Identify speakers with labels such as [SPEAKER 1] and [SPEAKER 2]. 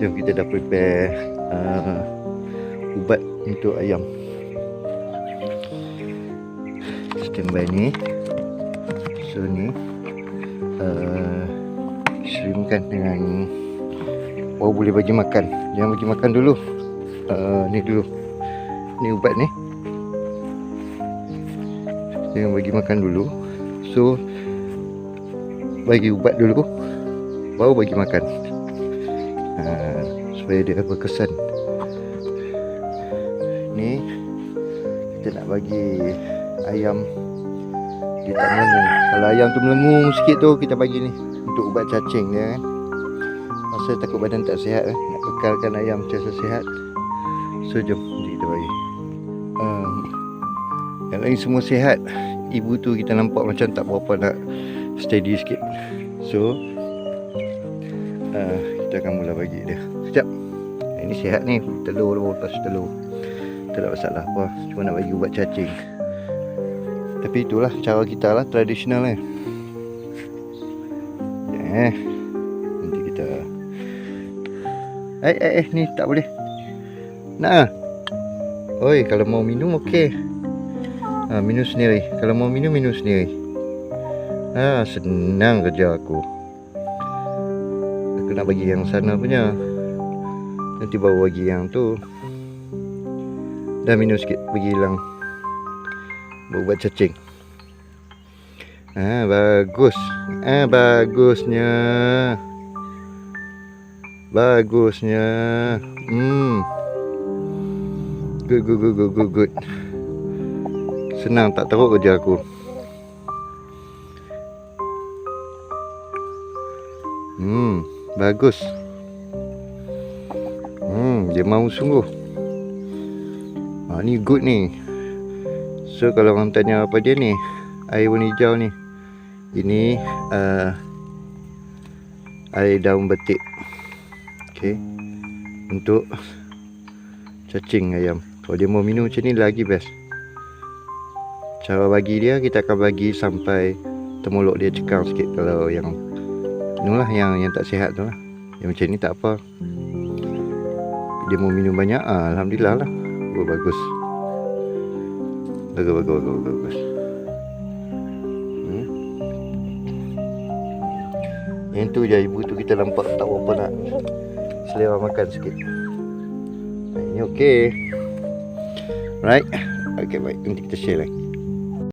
[SPEAKER 1] Jom kita dah prepare ubat untuk ayam. Standby ni. So ni shrimpkan dengan boleh bagi makan. Jangan bagi makan dulu. Ni dulu. Ni ubat ni. Jangan bagi makan dulu. So bagi ubat dulu, baru bagi makan. Supaya dia berkesan. Ni kita nak bagi ayam dia tak melengung. Kalau ayam tu melengung sikit tu, kita bagi ni untuk ubat cacing dia kan. Masa takut badan tak sihat nak kekalkan ayam sentiasa sihat. So jom kita bagi. Yang lain semua sihat. Ibu tu kita nampak macam tak berapa nak steady sikit. So kita akan mula bagi dia. Sekejap. Ini sihat ni. Telur lepas telur. Tak ada masalah apa. Cuma nak bagi ubat cacing. Tapi itulah cara kita lah. Tradisional ni. Nanti kita ni tak boleh. Nak. Oi, kalau mau minum okey. Minum sendiri. Kalau mau minum sendiri. Senang kerja aku. Aku nak bagi yang sana punya. Nanti baru bagi yang tu. Dah minum sikit. Bagi hilang ubat cacing. Bagus. Bagusnya. Bagusnya. Good. Senang tak teruk kerja aku. Bagus. Dia mau sungguh. Ni good ni. So kalau orang tanya apa dia ni, air warna hijau ni, ini air daun betik. Okay. Untuk cacing ayam. Kalau dia mau minum macam ni lagi best. Cara bagi dia, kita akan bagi sampai temuluk dia cekang sikit. Kalau yang inilah yang tak sihat tu lah. Yang macam ni tak apa. Dia mau minum banyak, alhamdulillah lah. Bagus. Bagus. Yang tu je ibu tu kita nampak tak apa nak selera makan sikit. Ini okey. Right. Okay, baik. Nanti kita share lagi.